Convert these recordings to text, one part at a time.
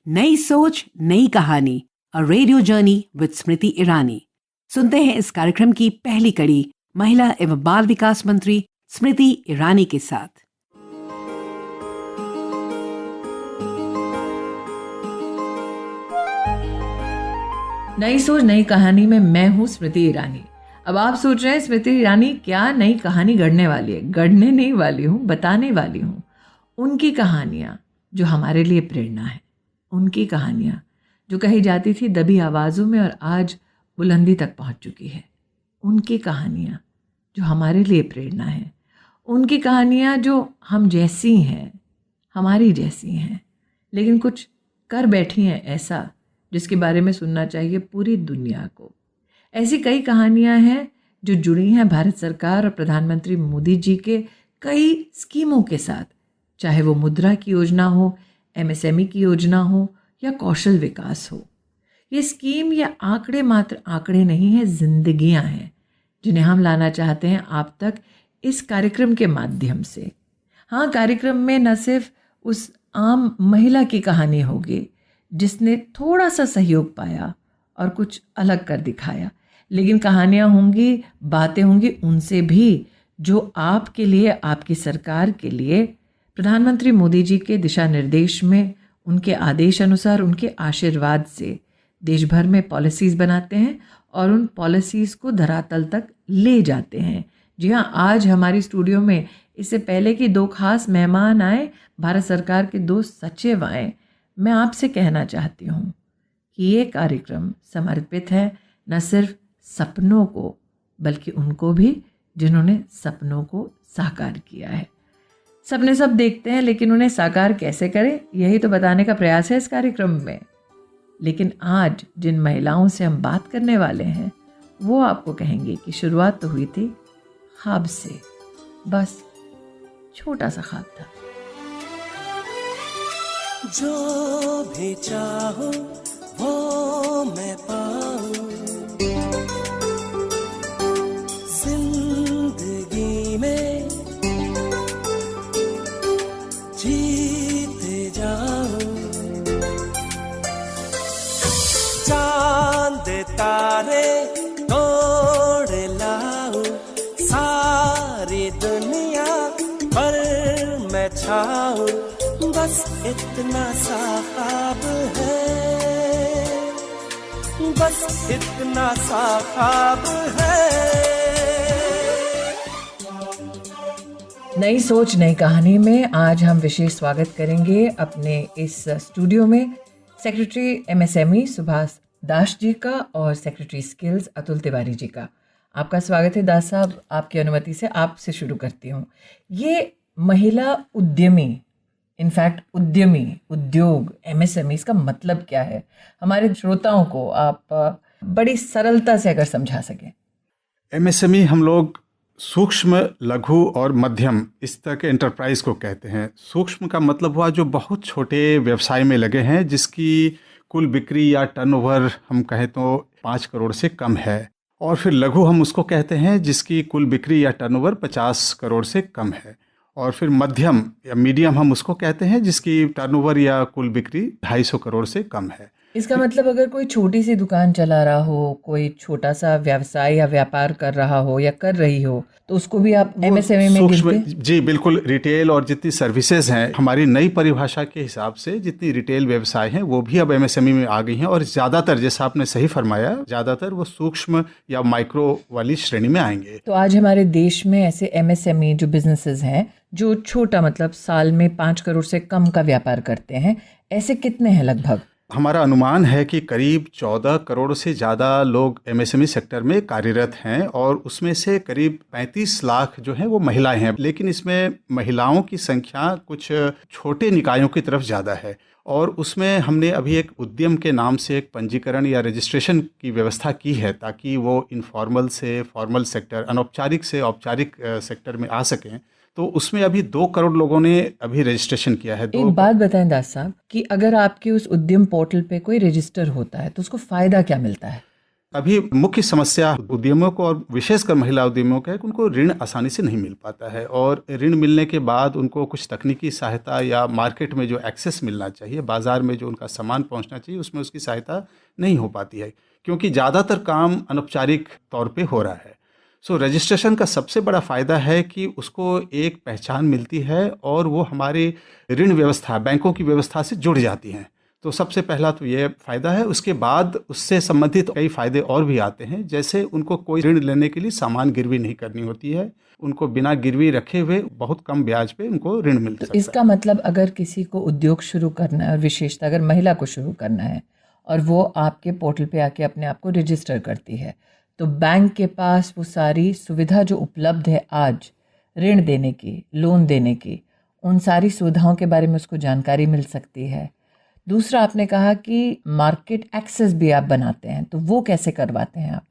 नई सोच नई कहानी, a radio journey with Smriti Irani. सुनते हैं इस कार्यक्रम की पहली कड़ी महिला एवं बाल विकास मंत्री स्मृति ईरानी के साथ। नई सोच नई कहानी में मैं हूँ स्मृति ईरानी। अब आप सोच रहे हैं स्मृति ईरानी क्या नई कहानी गढ़ने वाली है? गढ़ने नहीं वाली हूँ, बताने वाली हूँ उनकी कहानियाँ जो हमारे लिए प्रेरणा है। उनकी कहानियाँ जो कही जाती थी दबी आवाज़ों में और आज बुलंदी तक पहुँच चुकी है। उनकी कहानियाँ जो हमारे लिए प्रेरणा है। उनकी कहानियाँ जो हम जैसी हैं, हमारी जैसी हैं, लेकिन कुछ कर बैठी हैं ऐसा जिसके बारे में सुनना चाहिए पूरी दुनिया को। ऐसी कई कहानियां हैं जो जुड़ी हैं भारत सरकार और प्रधानमंत्री मोदी जी के कई स्कीमों के साथ, चाहे वो मुद्रा की योजना हो, एमएसएमई की योजना हो या कौशल विकास हो। ये स्कीम या आंकड़े मात्र आंकड़े नहीं हैं, जिंदगियां हैं जिन्हें हम लाना चाहते हैं आप तक इस कार्यक्रम के माध्यम से। हाँ, कार्यक्रम में न सिर्फ उस आम महिला की कहानी होगी जिसने थोड़ा सा सहयोग पाया और कुछ अलग कर दिखाया, लेकिन कहानियाँ होंगी, बातें होंगी उनसे भी जो आपके लिए, आपकी सरकार के लिए प्रधानमंत्री मोदी जी के दिशा निर्देश में, उनके आदेश अनुसार, उनके आशीर्वाद से देश भर में पॉलिसीज़ बनाते हैं और उन पॉलिसीज़ को धरातल तक ले जाते हैं। जी हाँ, आज हमारी स्टूडियो में इससे पहले कि दो खास मेहमान आए, भारत सरकार के दो सचिव आए, मैं आपसे कहना चाहती हूँ कि ये कार्यक्रम समर्पित है न सिर्फ सपनों को बल्कि उनको भी जिन्होंने सपनों को साकार किया है। सपने सब देखते हैं लेकिन उन्हें साकार कैसे करें, यही तो बताने का प्रयास है इस कार्यक्रम में। लेकिन आज जिन महिलाओं से हम बात करने वाले हैं वो आपको कहेंगे कि शुरुआत तो हुई थी ख्वाब से, बस छोटा सा ख्वाब था। जो भी चाहो वो मैं पाऊं, जिंदगी में जीते जाऊं, चांद तारे तोड़ लाऊं, सारी दुनिया पर मैं छाऊं, बस इतना सा ख्वाब है, बस इतना सा ख्वाब है। नई सोच नई कहानी में आज हम विशेष स्वागत करेंगे अपने इस स्टूडियो में सेक्रेटरी एमएसएमई सुभाष दास जी का और सेक्रेटरी स्किल्स अतुल तिवारी जी का। आपका स्वागत है दास साहब। आपकी अनुमति से आपसे शुरू करती हूँ। ये महिला उद्यमी, इनफैक्ट उद्यमी, उद्योग, एमएसएमई, इसका मतलब क्या है? हमारे श्रोताओं को आप बड़ी सरलता से अगर समझा सकें। एमएसएमई हम लोग सूक्ष्म, लघु और मध्यम इस तरह के एंटरप्राइज को कहते हैं। सूक्ष्म का मतलब हुआ जो बहुत छोटे व्यवसाय में लगे हैं, जिसकी कुल बिक्री या टर्नओवर हम कहें तो 5 करोड़ से कम है। और फिर लघु हम उसको कहते हैं जिसकी कुल बिक्री या टर्नओवर 50 करोड़ से कम है। और फिर मध्यम या मीडियम हम उसको कहते हैं जिसकी टर्नओवर या कुल बिक्री 250 करोड़ से कम है। इसका मतलब अगर कोई छोटी सी दुकान चला रहा हो, कोई छोटा सा व्यवसाय या व्यापार कर रहा हो या कर रही हो, तो उसको भी आप एमएसएमई में गिनते हैं? जी बिल्कुल। रिटेल और जितनी सर्विसेज हैं, हमारी नई परिभाषा के हिसाब से जितनी रिटेल व्यवसाय हैं वो भी अब एमएसएमई में आ गई हैं। और ज़्यादातर, जैसा आपने सही फरमाया, ज़्यादातर वो सूक्ष्म या माइक्रो वाली श्रेणी में आएंगे। तो आज हमारे देश में ऐसे एमएसएमई जो बिजनेसेस हैं, जो छोटा मतलब साल में 5 करोड़ से कम का व्यापार करते हैं, ऐसे कितने हैं लगभग? हमारा अनुमान है कि करीब 14 करोड़ से ज़्यादा लोग एमएसएमई सेक्टर में कार्यरत हैं और उसमें से करीब 35 लाख जो हैं वो महिलाएं हैं। लेकिन इसमें महिलाओं की संख्या कुछ छोटे निकायों की तरफ ज़्यादा है और उसमें हमने अभी एक उद्यम के नाम से एक पंजीकरण या रजिस्ट्रेशन की व्यवस्था की है ताकि वो इनफॉर्मल से फॉर्मल सेक्टर, अनौपचारिक से औपचारिक सेक्टर में आ सकें। तो उसमें अभी 2 करोड़ लोगों ने अभी रजिस्ट्रेशन किया है। एक बात बताएं दास साहब कि अगर आपके उस उद्यम पोर्टल पे कोई रजिस्टर होता है तो उसको फ़ायदा क्या मिलता है? अभी मुख्य समस्या उद्यमियों को और विशेषकर महिला उद्यमियों का है कि उनको ऋण आसानी से नहीं मिल पाता है, और ऋण मिलने के बाद उनको कुछ तकनीकी सहायता या मार्केट में जो एक्सेस मिलना चाहिए, बाजार में जो उनका सामान पहुंचना चाहिए, उसमें उसकी सहायता नहीं हो पाती है, क्योंकि ज़्यादातर काम अनौपचारिक तौर पे हो रहा है। सो रजिस्ट्रेशन का सबसे बड़ा फ़ायदा है कि उसको एक पहचान मिलती है और वो हमारी ऋण व्यवस्था, बैंकों की व्यवस्था से जुड़ जाती हैं। तो सबसे पहला तो ये फ़ायदा है। उसके बाद उससे संबंधित कई फ़ायदे और भी आते हैं, जैसे उनको कोई ऋण लेने के लिए सामान गिरवी नहीं करनी होती है, उनको बिना गिरवी रखे हुए बहुत कम ब्याज पे उनको ऋण मिल सकता है। इसका मतलब अगर किसी को उद्योग शुरू करना है, और विशेषतः अगर महिला को शुरू करना है और वो आपके पोर्टल पे आके अपने आप को रजिस्टर करती है, तो बैंक के पास वो सारी सुविधा जो उपलब्ध है आज ऋण देने की, लोन देने की, उन सारी सुविधाओं के बारे में उसको जानकारी मिल सकती है। दूसरा, आपने कहा कि मार्केट एक्सेस भी आप बनाते हैं, तो वो कैसे करवाते हैं आप?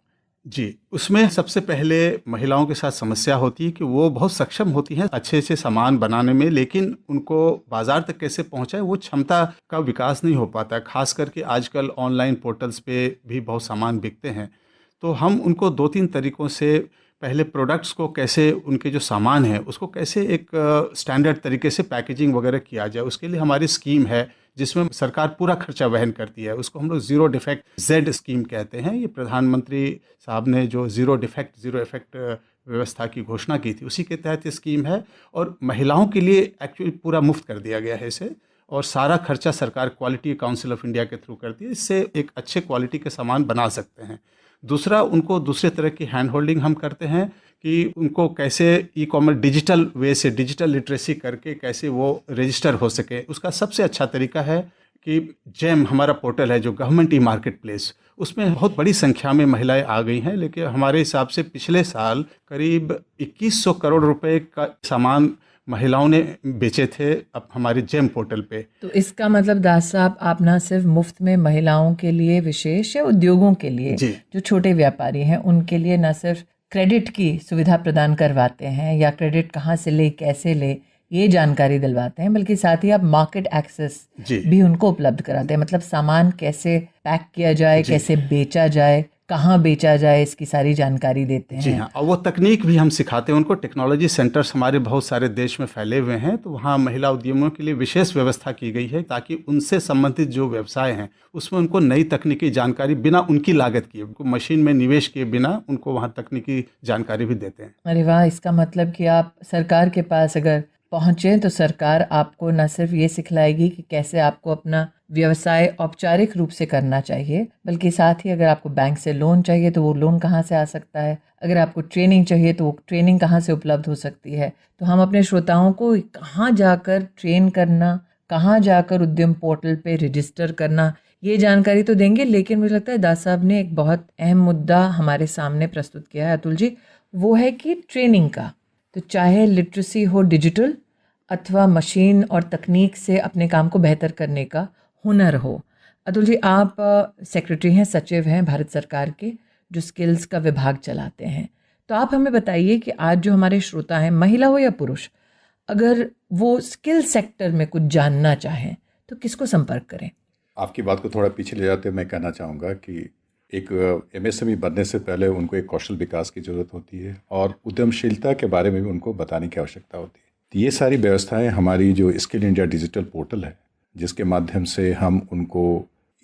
जी, उसमें सबसे पहले महिलाओं के साथ समस्या होती है कि वो बहुत सक्षम होती हैं अच्छे से सामान बनाने में, लेकिन उनको बाजार तक कैसे पहुंचाए वो क्षमता का विकास नहीं हो पाता है। खास करके आजकल ऑनलाइन पोर्टल्स पे भी बहुत सामान बिकते हैं, तो हम उनको 2-3 तरीकों से पहले प्रोडक्ट्स को कैसे, उनके जो सामान है उसको कैसे एक स्टैंडर्ड तरीके से पैकेजिंग वगैरह किया जाए, उसके लिए हमारी स्कीम है जिसमें सरकार पूरा खर्चा वहन करती है। उसको हम लोग ज़ीरो डिफेक्ट जेड स्कीम कहते हैं। ये प्रधानमंत्री साहब ने जो ज़ीरो डिफेक्ट ज़ीरो इफेक्ट व्यवस्था की घोषणा की थी, उसी के तहत ये स्कीम है, और महिलाओं के लिए एक्चुअली पूरा मुफ्त कर दिया गया है इसे, और सारा खर्चा सरकार क्वालिटी काउंसिल ऑफ इंडिया के थ्रू करती है। इससे एक अच्छे क्वालिटी के सामान बना सकते हैं। दूसरा, उनको दूसरे तरह की हैंड होल्डिंग हम करते हैं कि उनको कैसे ई कॉमर्स डिजिटल वे से, डिजिटल लिटरेसी करके कैसे वो रजिस्टर हो सके। उसका सबसे अच्छा तरीका है कि जेम हमारा पोर्टल है जो गवर्नमेंट ई मार्केट प्लेस, उसमें बहुत बड़ी संख्या में महिलाएं आ गई हैं, लेकिन हमारे हिसाब से पिछले साल करीब 2100 करोड़ रुपए का सामान महिलाओं ने बेचे थे अब हमारे जेम पोर्टल पे। तो इसका मतलब दास साहब, आप ना सिर्फ मुफ्त में महिलाओं के लिए विशेष या उद्योगों के लिए, जो छोटे व्यापारी हैं उनके लिए, ना सिर्फ क्रेडिट की सुविधा प्रदान करवाते हैं या क्रेडिट कहाँ से ले, कैसे ले, ये जानकारी दिलवाते हैं, बल्कि साथ ही आप मार्केट एक्सेस भी उनको उपलब्ध कराते हैं। मतलब सामान कैसे पैक किया जाए, कैसे बेचा जाए, कहाँ बेचा जाए, इसकी सारी जानकारी देते हैं। जी हाँ, और वो तकनीक भी हम सिखाते हैं उनको। टेक्नोलॉजी सेंटर्स हमारे बहुत सारे देश में फैले हुए हैं, तो वहाँ महिला उद्यमियों के लिए विशेष व्यवस्था की गई है ताकि उनसे संबंधित जो व्यवसाय हैं उसमें उनको नई तकनीकी जानकारी बिना उनकी लागत किए, उनको मशीन में निवेश किए बिना उनको वहाँ तकनीकी जानकारी भी देते हैं। अरे वाह, इसका मतलब कि आप सरकार के पास अगर पहुँचें तो सरकार आपको न सिर्फ ये सिखलाएगी कि कैसे आपको अपना व्यवसाय औपचारिक रूप से करना चाहिए, बल्कि साथ ही अगर आपको बैंक से लोन चाहिए तो वो लोन कहाँ से आ सकता है, अगर आपको ट्रेनिंग चाहिए तो वो ट्रेनिंग कहाँ से उपलब्ध हो सकती है। तो हम अपने श्रोताओं को कहाँ जाकर ट्रेन करना, कहाँ जाकर उद्यम पोर्टल पे रजिस्टर करना, ये जानकारी तो देंगे, लेकिन मुझे लगता है दास साहब ने एक बहुत अहम मुद्दा हमारे सामने प्रस्तुत किया है अतुल जी, वो है कि ट्रेनिंग का। तो चाहे लिटरेसी हो डिजिटल अथवा मशीन और तकनीक से अपने काम को बेहतर करने का हुनर हो। अतुल जी, आप सेक्रेटरी हैं, सचिव हैं भारत सरकार के, जो स्किल्स का विभाग चलाते हैं। तो आप हमें बताइए कि आज जो हमारे श्रोता हैं, महिला हो या पुरुष, अगर वो स्किल सेक्टर में कुछ जानना चाहें तो किसको संपर्क करें? आपकी बात को थोड़ा पीछे ले जाते मैं कहना चाहूँगा कि एक MSME बनने से पहले उनको एक कौशल विकास की ज़रूरत होती है और उद्यमशीलता के बारे में भी उनको बताने की आवश्यकता होती है। तो ये सारी व्यवस्थाएं हमारी जो स्किल इंडिया डिजिटल पोर्टल है, जिसके माध्यम से हम उनको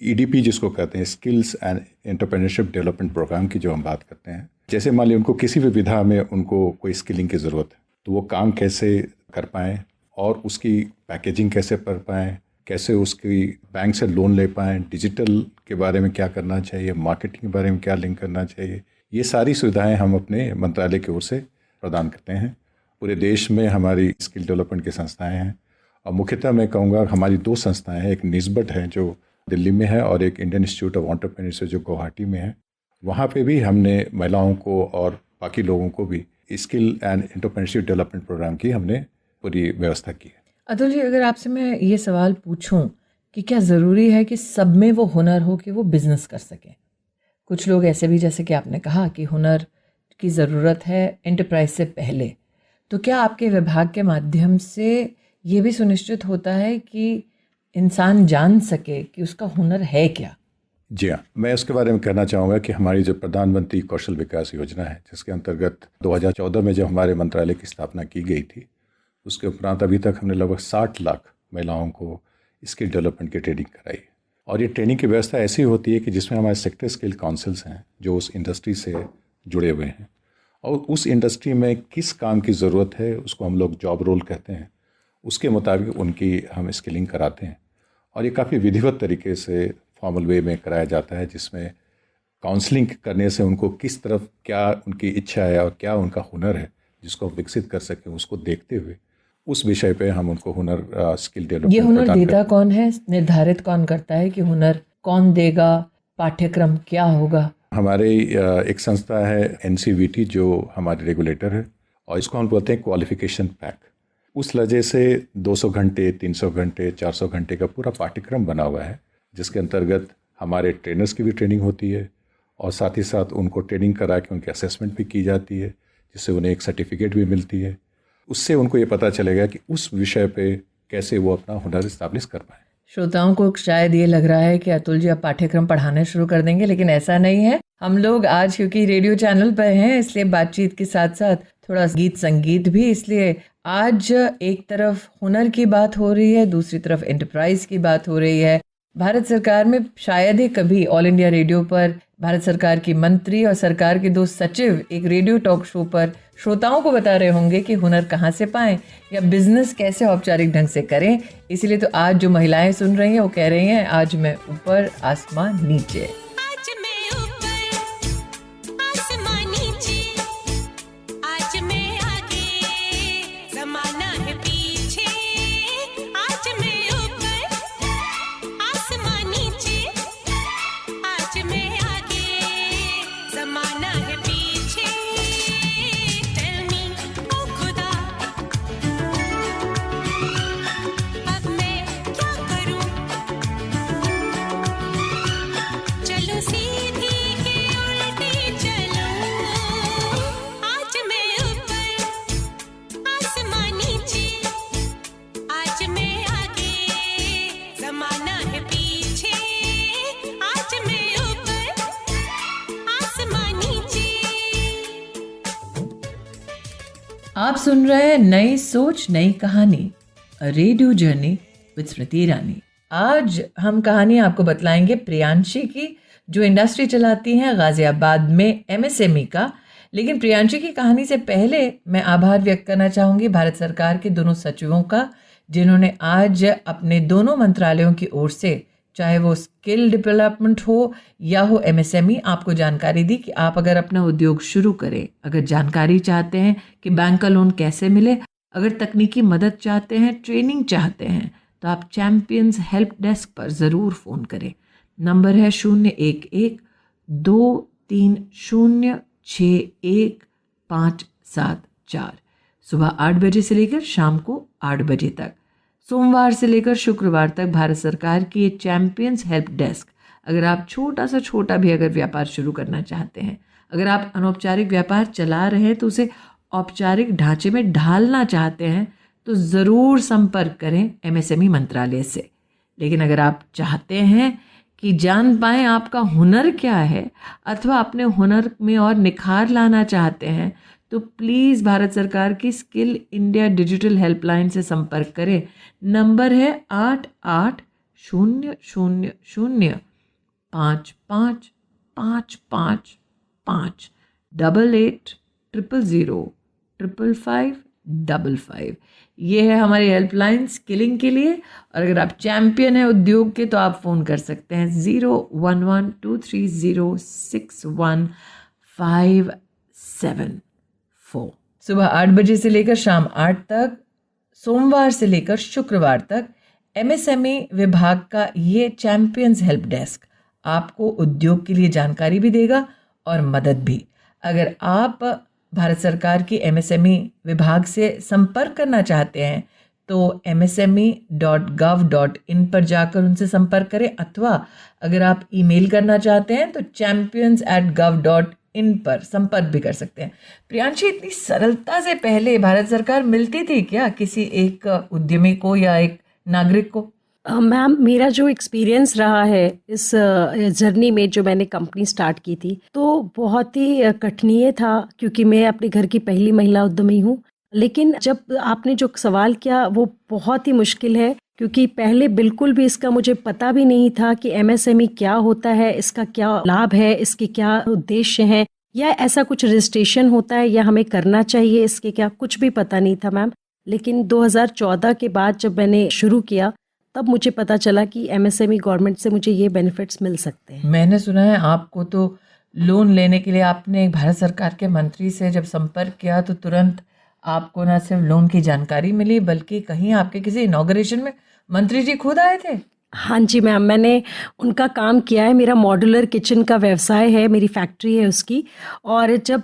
EDP जिसको कहते हैं, skills and entrepreneurship development program की जो हम बात करते हैं, जैसे मान लीजिए उनको किसी भी विधा में उनको कोई स्किलिंग की ज़रूरत है तो वो काम कैसे कर पाएँ और उसकी पैकेजिंग कैसे कर पाएँ, कैसे उसकी बैंक से लोन ले पाएँ, डिजिटल के बारे में क्या करना चाहिए, मार्केटिंग के बारे में क्या लिंक करना चाहिए, ये सारी सुविधाएं हम अपने मंत्रालय की ओर से प्रदान करते हैं। पूरे देश में हमारी स्किल डेवलपमेंट की संस्थाएं हैं और मुख्यतः मैं कहूँगा हमारी 2 संस्थाएं हैं, एक निस्बत है जो दिल्ली में है और एक इंडियन इंस्टीट्यूट ऑफ एंटरप्रेन्योरशिप जो गुवाहाटी में है। वहाँ पे भी हमने महिलाओं को और बाकी लोगों को भी skill and entrepreneurship development program की हमने पूरी व्यवस्था की है। अतुल जी, अगर आपसे मैं ये सवाल पूछूं कि क्या ज़रूरी है कि सब में वो हुनर हो कि वो बिज़नेस कर सकें? कुछ लोग ऐसे भी, जैसे कि आपने कहा कि हुनर की ज़रूरत है एंटरप्राइज से पहले, तो क्या आपके विभाग के माध्यम से ये भी सुनिश्चित होता है कि इंसान जान सके कि उसका हुनर है क्या? जी हाँ, मैं उसके बारे में कहना चाहूँगा कि हमारी जो प्रधानमंत्री कौशल विकास योजना है, जिसके अंतर्गत 2014 में जब हमारे मंत्रालय की स्थापना की गई थी, उसके उपरांत अभी तक हमने लगभग 60 लाख महिलाओं को स्किल डेवलपमेंट की ट्रेनिंग कराई। और ये ट्रेनिंग की व्यवस्था ऐसी होती है कि जिसमें हमारे सेक्टर स्किल काउंसिल्स हैं जो उस इंडस्ट्री से जुड़े हुए हैं, और उस इंडस्ट्री में किस काम की ज़रूरत है उसको हम लोग जॉब रोल कहते हैं, उसके मुताबिक उनकी हम स्किलिंग कराते हैं। और ये काफ़ी विधिवत तरीके से फॉर्मल वे में कराया जाता है, जिसमें काउंसलिंग करने से उनको किस तरफ क्या उनकी इच्छा है और क्या उनका हुनर है जिसको हम विकसित कर सकें, उसको देखते हुए उस विषय पे हम उनको हुनर स्किल डेवलपमेंट ये हुनर देता कौन है, निर्धारित कौन करता है कि हुनर कौन देगा, पाठ्यक्रम क्या होगा? हमारे एक संस्था है NCVT जो हमारे रेगुलेटर है, और इसको हम बोलते हैं क्वालिफिकेशन पैक। उस वजह से 200 घंटे, 300 घंटे, 400 घंटे का पूरा पाठ्यक्रम बना हुआ है, जिसके अंतर्गत हमारे ट्रेनर्स की भी ट्रेनिंग होती है और साथ ही साथ उनको ट्रेनिंग करा के उनकी असेसमेंट भी की जाती है, जिससे उन्हें एक सर्टिफिकेट भी मिलती है। उससे उनको ये पता चलेगा कि उस विषय पे कैसे वो अपना हुनर इस्टेब्लिश कर पाए। श्रोताओं को शायद ये लग रहा है कि अतुल जी अब पाठ्यक्रम पढ़ाने शुरू कर देंगे, लेकिन ऐसा नहीं है। हम लोग आज क्योंकि रेडियो चैनल पर हैं, इसलिए बातचीत के साथ साथ थोड़ा गीत संगीत भी, इसलिए आज एक तरफ हुनर की बात हो रही है, दूसरी तरफ एंटरप्राइज की बात हो रही है। भारत सरकार में शायद ही कभी ऑल इंडिया रेडियो पर भारत सरकार की मंत्री और सरकार के 2 सचिव एक रेडियो टॉक शो पर श्रोताओं को बता रहे होंगे कि हुनर कहाँ से पाएं या बिजनेस कैसे औपचारिक ढंग से करें। इसलिए तो आज जो महिलाएं सुन रही हैं वो कह रही हैं, आज मैं ऊपर आसमान नीचे। आप सुन रहे हैं नई सोच नई कहानी, radio journey with Smriti Irani. आज हम कहानी आपको बतलाएंगे प्रियांशी की, जो इंडस्ट्री चलाती हैं गाजियाबाद में MSME का। लेकिन प्रियांशी की कहानी से पहले मैं आभार व्यक्त करना चाहूँगी भारत सरकार के दोनों सचिवों का, जिन्होंने आज अपने दोनों मंत्रालयों की ओर से, चाहे वो स्किल डेवलपमेंट हो या हो MSME, आपको जानकारी दी कि आप अगर अपना उद्योग शुरू करें, अगर जानकारी चाहते हैं कि बैंक का लोन कैसे मिले, अगर तकनीकी मदद चाहते हैं, ट्रेनिंग चाहते हैं, तो आप चैंपियंस हेल्प डेस्क पर ज़रूर फ़ोन करें। नंबर है 011-230-6154। सुबह 8 बजे से लेकर शाम को 8 बजे तक, सोमवार से लेकर शुक्रवार तक भारत सरकार की ये चैंपियंस हेल्प डेस्क। अगर आप छोटा सा छोटा भी अगर व्यापार शुरू करना चाहते हैं, अगर आप अनौपचारिक व्यापार चला रहे हैं तो उसे औपचारिक ढांचे में ढालना चाहते हैं, तो ज़रूर संपर्क करें MSME मंत्रालय से। लेकिन अगर आप चाहते हैं कि जान पाएँ आपका हुनर क्या है, अथवा अपने हुनर में और निखार लाना चाहते हैं, तो प्लीज़ भारत सरकार की स्किल इंडिया डिजिटल हेल्पलाइन से संपर्क करें। नंबर है 8800055555 8800055555। ये है हमारी हेल्पलाइन स्किलिंग के लिए। और अगर आप चैंपियन हैं उद्योग के, तो आप फ़ोन कर सकते हैं 01123061574। सुबह 8 बजे से लेकर शाम 8 तक, सोमवार से लेकर शुक्रवार तक, MSME विभाग का ये चैंपियंस हेल्प डेस्क आपको उद्योग के लिए जानकारी भी देगा और मदद भी। अगर आप भारत सरकार की MSME विभाग से संपर्क करना चाहते हैं तो msme.gov.in पर जाकर उनसे संपर्क करें, अथवा अगर आप ईमेल करना चाहते हैं तो champions@gov.in पर संपर्क भी कर सकते हैं। प्रियांशी, इतनी सरलता से पहले भारत सरकार मिलती थी क्या किसी एक उद्यमी को या एक नागरिक को? मैम, मेरा जो एक्सपीरियंस रहा है इस जर्नी में, जो मैंने कंपनी स्टार्ट की थी, तो बहुत ही कठिन था, क्योंकि मैं अपने घर की पहली महिला उद्यमी हूँ। लेकिन जब आपने जो सवाल किया वो बहुत ही मुश्किल है, क्योंकि पहले बिल्कुल भी इसका मुझे पता भी नहीं था कि एमएसएमई क्या होता है, इसका क्या लाभ है, इसके क्या उद्देश्य हैं, या ऐसा कुछ रजिस्ट्रेशन होता है या हमें करना चाहिए, इसके क्या कुछ भी पता नहीं था मैम। लेकिन 2014 के बाद जब मैंने शुरू किया, तब मुझे पता चला कि एमएसएमई गवर्नमेंट से मुझे ये बेनिफिट्स मिल सकते हैं। मैंने सुना है आपको तो लोन लेने के लिए आपने एक भारत सरकार के मंत्री से जब संपर्क किया तो तुरंत आपको न सिर्फ लोन की जानकारी मिली, बल्कि कहीं आपके किसी इनॉग्रेशन में मंत्री जी खुद आए थे। हाँ जी मैम, मैंने उनका काम किया है। मेरा मॉड्यूलर किचन का व्यवसाय है, मेरी फैक्ट्री है उसकी। और जब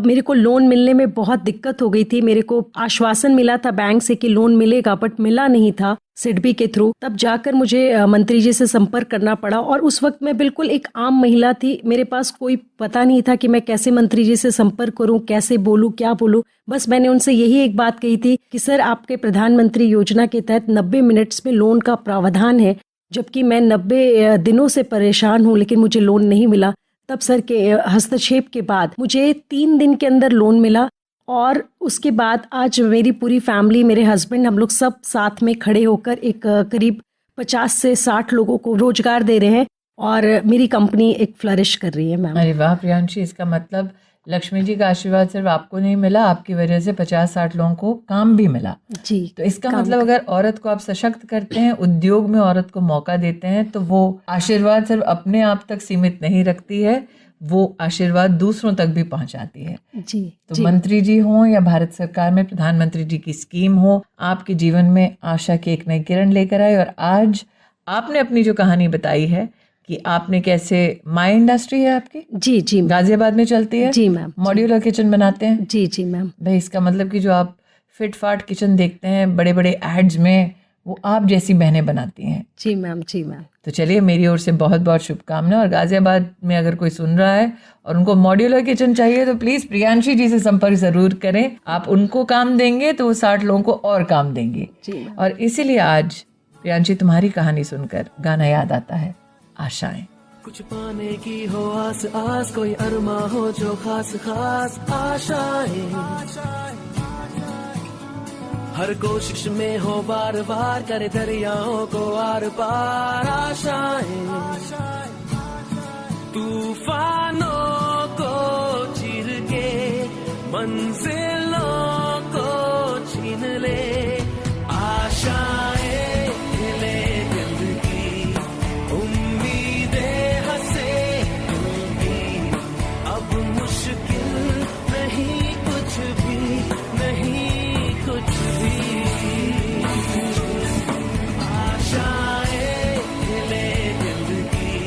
मेरे को लोन मिलने में बहुत दिक्कत हो गई थी, मेरे को आश्वासन मिला था बैंक से कि लोन मिलेगा, बट मिला नहीं था सिडबी के थ्रू। तब जाकर मुझे मंत्री जी से संपर्क करना पड़ा, और उस वक्त मैं बिल्कुल एक आम महिला थी। मेरे पास कोई पता नहीं था कि मैं कैसे मंत्री जी से संपर्क करूं, कैसे बोलूं, क्या बोलूं। बस मैंने उनसे यही एक बात कही थी कि सर, आपके प्रधानमंत्री योजना के तहत 90 मिनट्स में लोन का प्रावधान है, जबकि मैं 90 दिनों से परेशान हूं, लेकिन मुझे लोन नहीं मिला। तब सर के हस्तक्षेप के बाद मुझे 3 दिन के अंदर लोन मिला, और उसके बाद आज मेरी पूरी फैमिली, मेरे हस्बैंड, हम लोग सब साथ में खड़े होकर एक करीब 50 से 60 लोगों को रोजगार दे रहे हैं, और मेरी कंपनी एक फ्लरिश कर रही है मैम। अरे वाह प्रियांशी, इसका मतलब लक्ष्मी जी का आशीर्वाद सिर्फ आपको नहीं मिला, आपकी वजह से 50-60 लोगों को काम भी मिला जी। तो इसका मतलब अगर औरत को आप सशक्त करते हैं, उद्योग में औरत को मौका देते हैं, तो वो आशीर्वाद सिर्फ अपने आप तक सीमित नहीं रखती है, वो आशीर्वाद दूसरों तक भी पहुंचाती है। जी। तो जी। मंत्री जी हों या भारत सरकार में प्रधानमंत्री जी की स्कीम हो, आपके जीवन में आशा की एक नई किरण लेकर आए। और आज आपने अपनी जो कहानी बताई है कि आपने कैसे, माई इंडस्ट्री है आपकी? जी जी गाजियाबाद में चलती है? जी मैम। मॉड्यूलर किचन बनाते हैं? जी जी मैम। भाई, इसका मतलब कि जो आप फिट फाट किचन देखते हैं बड़े बड़े एड्स में, वो आप जैसी बहनें बनाती हैं। जी मैम। जी मैम। तो चलिए, मेरी ओर से बहुत बहुत शुभकामनाएं। और गाजियाबाद में अगर कोई सुन रहा है और उनको मॉड्यूलर किचन चाहिए, तो प्लीज़ प्रियांशी जी से संपर्क ज़रूर करें। आप उनको काम देंगे तो वो 60 लोगों को और काम देंगे। जी। और इसीलिए आज प्रियांशी, तुम्हारी कहानी सुनकर गाना याद आता है, आशाएं। कुछ पाने की हो आस आस, कोई अरमा हो जो खास खास आशाएं, हर कोशिश में हो बार बार, करे दरियाओं को आर पार आशाएं, तूफानों को चीर के मंजिलों को छीन ले, आशाएं खिले दिल की, उम्मीदें हंसे दिल की, अब मुश्किल नहीं कुछ भी, नहीं कुछ भी, आशाएं खिले दिल की,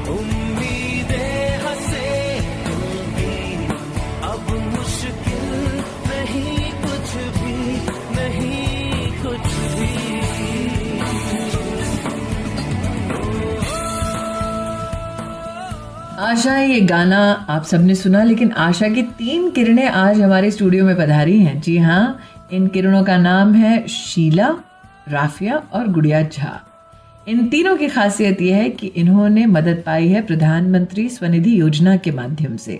उम्मीदें हंसे दिल की, अब मुश्किल नहीं कुछ भी, नहीं कुछ भी। आशा, ये गाना आप सबने सुना, लेकिन आशा की 3 किरणें आज हमारे स्टूडियो में पधारी हैं। जी हाँ, इन किरणों का नाम है शीला, राफिया और गुड़िया झा। इन तीनों की खासियत यह है कि इन्होंने मदद पाई है प्रधानमंत्री स्वनिधि योजना के माध्यम से।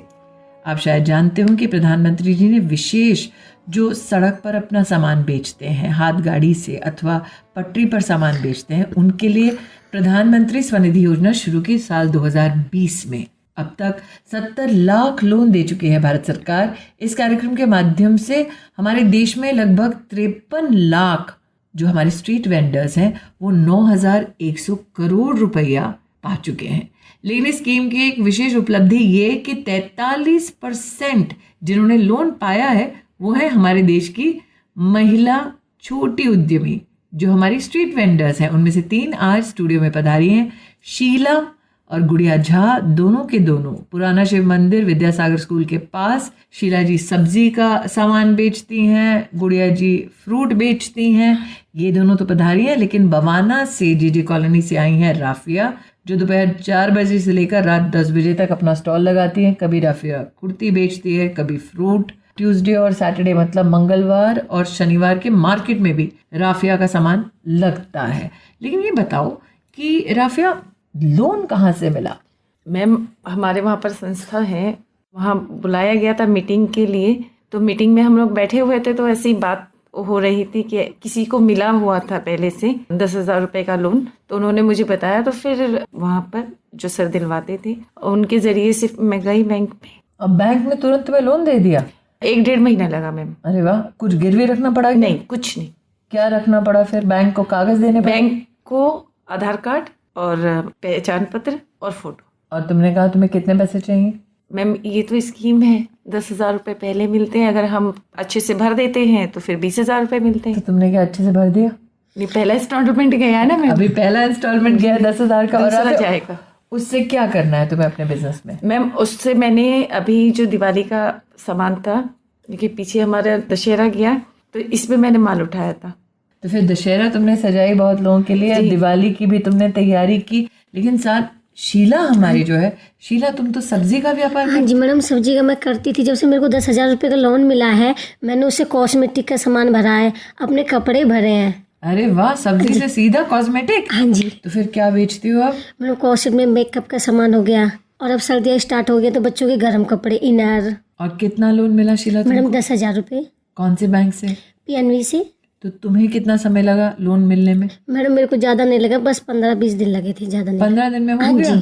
आप शायद जानते हो कि प्रधानमंत्री जी ने विशेष जो सड़क पर अपना सामान बेचते हैं, हाथ गाड़ी से अथवा पटरी पर सामान बेचते हैं, उनके लिए प्रधानमंत्री स्वनिधि योजना शुरू की साल 2020 में। अब तक 70 लाख लोन दे चुकी है भारत सरकार। इस कार्यक्रम के माध्यम से हमारे देश में लगभग 53 लाख जो हमारे स्ट्रीट वेंडर्स हैं, वो 9,100 करोड़ रुपया पा चुके हैं। लेकिन इस स्कीम की एक विशेष उपलब्धि ये कि 43% जिन्होंने लोन पाया है वो है हमारे देश की महिला छोटी उद्यमी जो हमारी स्ट्रीट वेंडर्स हैं। उनमें से 3 आज स्टूडियो में पधारी हैं, शीला और गुड़िया झा, दोनों के दोनों पुराना शिव मंदिर विद्यासागर स्कूल के पास। शीला जी सब्जी का सामान बेचती हैं, गुड़िया जी फ्रूट बेचती हैं। ये दोनों तो पधारी हैं, लेकिन बवाना से जीजी कॉलोनी से आई हैं राफिया, जो दोपहर 4 बजे से लेकर रात 10 बजे तक अपना स्टॉल लगाती हैं। कभी राफिया कुर्ती बेचती है, कभी फ्रूट। ट्यूसडे और सैटरडे मतलब मंगलवार और शनिवार के मार्केट में भी राफिया का सामान लगता है। लेकिन ये बताओ कि राफिया लोन कहाँ से मिला? मैम हमारे वहाँ पर संस्था है, वहाँ बुलाया गया था मीटिंग के लिए। तो मीटिंग में हम लोग बैठे हुए थे तो ऐसी बात हो रही थी कि किसी को मिला हुआ था पहले से 10,000 रुपये का लोन। तो उन्होंने मुझे बताया, तो फिर वहाँ पर जो सर दिलवाते थे उनके ज़रिए से मैं गई बैंक में। अब बैंक में तुरंत तुम्हें लोन दे दिया? 1-1.5 महीना लगा मैम। अरे वाह। कुछ गिरवी रखना पड़ा? नहीं, कुछ नहीं। क्या रखना पड़ा फिर? बैंक को कागज देने पड़े? बैंक को आधार कार्ड और पहचान पत्र और फोटो। और तुमने कहा तुम्हें कितने पैसे चाहिए? मैम ये तो स्कीम है, 10,000 रुपये पहले मिलते हैं, अगर हम अच्छे से भर देते हैं तो फिर 20,000 रुपये मिलते हैं। तो तुमने क्या अच्छे से भर दिया? नहीं, पहला इंस्टॉलमेंट गया है ना मैम। अभी पहला इंस्टॉलमेंट गया 10,000 का, और दूसरा अब जाएगा। उससे क्या करना है तुम्हें अपने बिजनेस में? मैम उससे मैंने अभी जो दिवाली का सामान था, देखिए पीछे हमारा दशहरा गया, तो इसमें मैंने माल उठाया था। तो फिर दशहरा तुमने सजाई बहुत लोगों के लिए, दिवाली की भी तुमने तैयारी की, लेकिन साथ शीला हमारी जो है, शीला तुम तो सब्जी का व्यापार हाँ जी मैडम, सब्जी का मैं करती थी। जब से मेरे को 10,000 रुपये का लोन मिला है, मैंने उससे कॉस्मेटिक का सामान भरा है, अपने कपड़े भरे हैं। अरे वाह, सब्जी से सीधा कॉस्मेटिक। हाँ जी। तो फिर क्या बेचती हो अब? मैडम कॉस्मेटिक में मेकअप का सामान हो गया, और अब सर्दियाँ स्टार्ट हो गई तो बच्चों के गर्म कपड़े, इनर। और कितना लोन मिला शीला तुमको? मैडम 10,000 रुपये। कौन से बैंक से? PNB से। तो तुम्हें कितना समय लगा लोन मिलने में? मैडम मेरे को ज़्यादा नहीं लगा, बस 15-20 दिन लगे थे, ज़्यादा नहीं। 15 दिन में हो गया?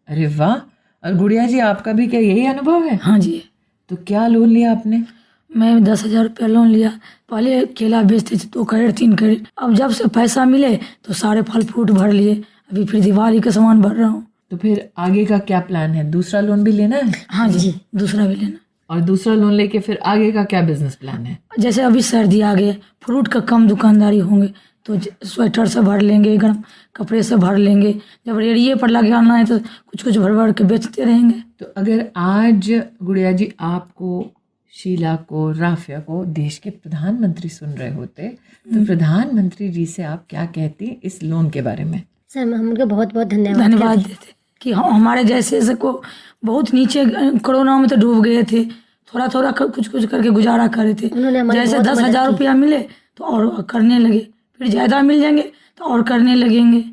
अरे वाह। और गुड़िया जी, आपका भी क्या यही अनुभव है? हाँ जी। तो क्या लोन लिया आपने? मैं 10,000 रुपया लोन लिया। पहले केला बेचते थे 2 कैरेट 3 कैरेट, अब जब से पैसा मिले तो सारे फल फ्रूट भर लिए। अभी फिर दिवाली का सामान भर रहा हूँ। तो फिर आगे का क्या प्लान है? दूसरा लोन भी लेना है? हाँ जी, दूसरा भी लेना। और दूसरा लोन लेके फिर आगे का क्या बिजनेस प्लान है? जैसे अभी सर्दी आ गई, फ्रूट का कम दुकानदारी होंगे तो स्वेटर से भर लेंगे, गर्म कपड़े से भर लेंगे। जब रेडिये पर लगाना है तो कुछ कुछ भर भर के बेचते रहेंगे। तो अगर आज गुड़िया जी आपको, शीला को, राफिया को देश के प्रधानमंत्री सुन रहे होते तो प्रधानमंत्री जी से आप क्या कहती इस लोन के बारे में? सर हम उनका बहुत बहुत धन्यवाद देते कि हमारे जैसे को बहुत नीचे कोरोना में तो डूब गए थे, थोड़ा थोड़ा कुछ कुछ करके गुजारा कर रहे थे। जैसे 10,000 रुपया मिले तो और करने लगे, फिर ज़्यादा मिल जाएंगे तो और करने लगेंगे।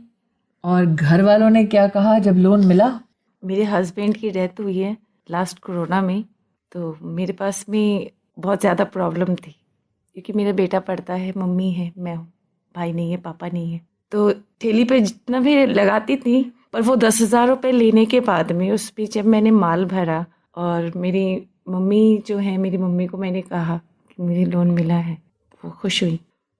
और घर वालों ने क्या कहा जब लोन मिला? मेरे हस्बैंड की डेथ हुई है लास्ट कोरोना में, तो मेरे पास में बहुत ज़्यादा प्रॉब्लम थी, क्योंकि मेरा बेटा पढ़ता है, मम्मी है, मैं हूँ, भाई नहीं है, पापा नहीं है। तो ठेली पे जितना भी लगाती थी, पर वो 10,000 रुपये लेने के बाद में उस पर जब मैंने माल भरा और मेरी मम्मी जो है, मेरी मम्मी को मैंने कहा कि मुझे लोन मिला है, वो खुश हुई।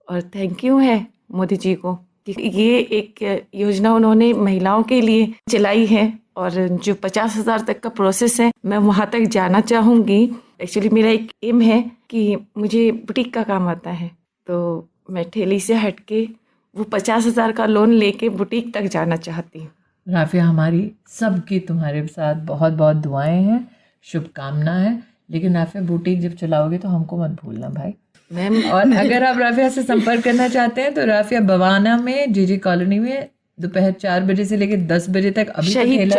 और थैंक यू है मोदी जी को कि ये एक योजना उन्होंने महिलाओं के लिए चलाई है। और जो 50,000 तक का प्रोसेस है, मैं वहाँ तक जाना चाहूँगी। एक्चुअली मेरा एक एम है कि मुझे बुटीक का काम आता है, तो मैं ठेली से हट के वो 50,000 का लोन लेके बुटीक तक जाना चाहती हूँ। राफिया, हमारी सबकी तुम्हारे साथ बहुत बहुत दुआएं हैं, शुभकामना है। लेकिन राफिया, बुटीक जब चलाओगे तो हमको मत भूलना भाई मैम। और अगर आप राफिया से संपर्क करना चाहते हैं तो राफिया बवाना में जीजी कॉलोनी में दोपहर 4 बजे से लेकर 10 बजे तक अभी शहीद